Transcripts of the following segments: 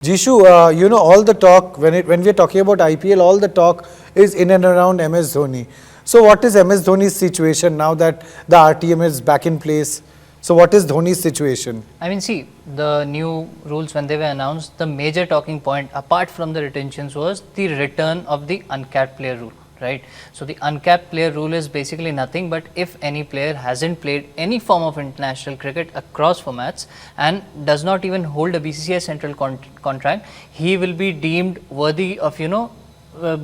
Jishu, all the talk when we're talking about IPL, all the talk is in and around MS Dhoni. So, what is MS Dhoni's situation now that the RTM is back in place? So, what is Dhoni's situation? I mean, see, the new rules when they were announced, the major talking point apart from the retentions was the return of the uncapped player rule, right? So, the uncapped player rule is basically nothing but if any player hasn't played any form of international cricket across formats and does not even hold a BCCI central contract, he will be deemed worthy of,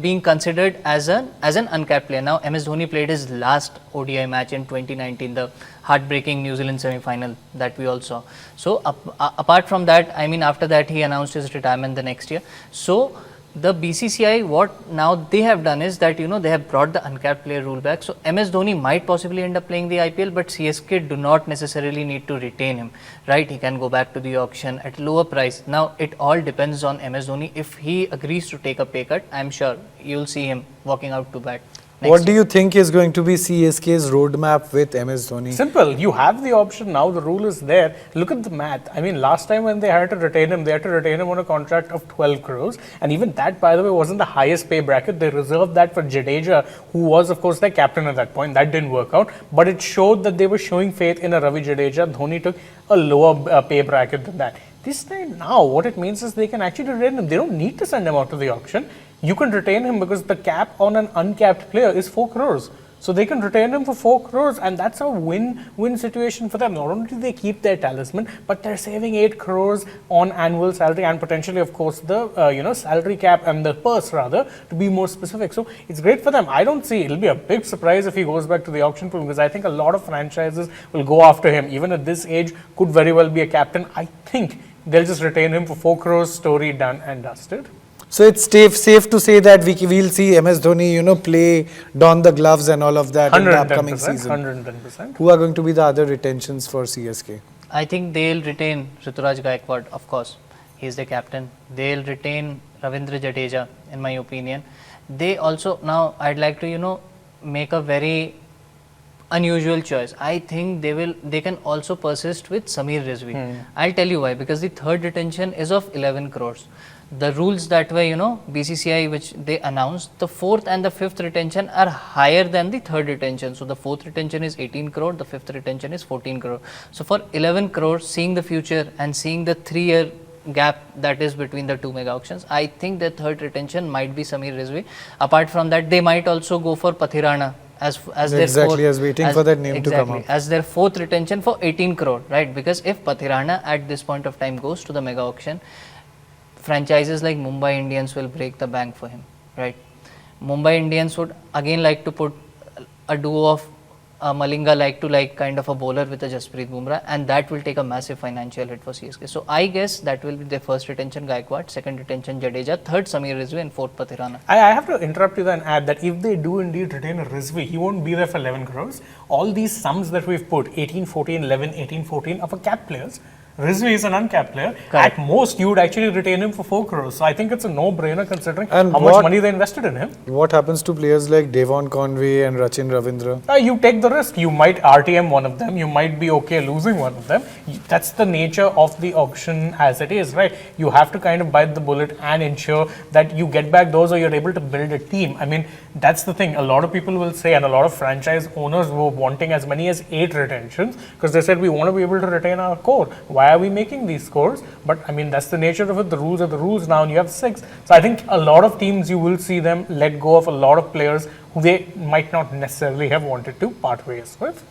being considered as an uncapped player. Now, MS Dhoni played his last ODI match in 2019, the heartbreaking New Zealand semi-final that we all saw. So, apart from that, I mean, after that he announced his retirement the next year. So, the BCCI, what now they have done is that, they have brought the uncapped player rule back. So, MS Dhoni might possibly end up playing the IPL, but CSK do not necessarily need to retain him, right? He can go back to the auction at lower price. Now, it all depends on MS Dhoni. If he agrees to take a pay cut, I'm sure you'll see him walking out to bat. What do you think is going to be CSK's roadmap with MS Dhoni? Simple. You have the option now. The rule is there. Look at the math. I mean, last time when they had to retain him, they had to retain him on a contract of 12 crores. And even that, by the way, wasn't the highest pay bracket. They reserved that for Jadeja, who was, of course, their captain at that point. That didn't work out. But it showed that they were showing faith in a Ravi Jadeja. Dhoni took a lower pay bracket than that. This time now, what it means is they can actually retain him. They don't need to send him out to the auction. You can retain him because the cap on an uncapped player is 4 crores. So they can retain him for 4 crores, and that's a win-win situation for them. Not only do they keep their talisman, but they're saving 8 crores on annual salary and potentially, of course, the salary cap and the purse rather, to be more specific. So it's great for them. I don't see it'll be a big surprise if he goes back to the auction pool, because I think a lot of franchises will go after him. Even at this age, could very well be a captain. I think they'll just retain him for 4 crores. Story done and dusted. So, it's safe to say that we'll see MS Dhoni, play, don the gloves and all of that in the upcoming season. 110%. Who are going to be the other retentions for CSK? I think they'll retain Rituraj Gaikwad, of course. He's the captain. They'll retain Ravindra Jadeja, in my opinion. They also, now I'd like to, make a very unusual choice. I think they can also persist with Samir Rizvi. I'll tell you why, because the third retention is of 11 crores. The rules that were, BCCI, which they announced, the fourth and the fifth retention are higher than the third retention. So, the fourth retention is 18 crore, the fifth retention is 14 crore. So, for 11 crore, seeing the future and seeing the 3-year gap that is between the two mega auctions, I think the third retention might be Samir Rizvi. Apart from that, they might also go for Pathirana as their fourth, as waiting for that name to come up. As their fourth retention for 18 crore, right? Because if Pathirana at this point of time goes to the mega auction, franchises like Mumbai Indians will break the bank for him, right? Mumbai Indians would again like to put a duo of Malinga like kind of a bowler with a Jasprit Bumrah, and that will take a massive financial hit for CSK. So I guess that will be their first retention Gaikwad, second retention Jadeja, third Samir Rizvi, and fourth Pathirana. I have to interrupt you there and add that if they do indeed retain a Rizvi, he won't be there for 11 crores. All these sums that we've put, 18, 14, 11, 18, 14, are for capped players. Rizvi is an uncapped player. Correct. At most, you would actually retain him for 4 crores. So I think it's a no-brainer considering And how much money they invested in him. What happens to players like Devon Conway and Rachin Ravindra? You take the risk. You might RTM one of them. You might be okay losing one of them. That's the nature of the auction as it is, right? You have to kind of bite the bullet and ensure that you get back those or you're able to build a team. I mean, that's the thing. A lot of people will say, and a lot of franchise owners were wanting as many as 8 retentions because they said we want to be able to retain our core. Why are we making these scores? But I mean, that's the nature of it. The rules are the rules now, and you have 6. So I think a lot of teams, you will see them let go of a lot of players who they might not necessarily have wanted to part ways with.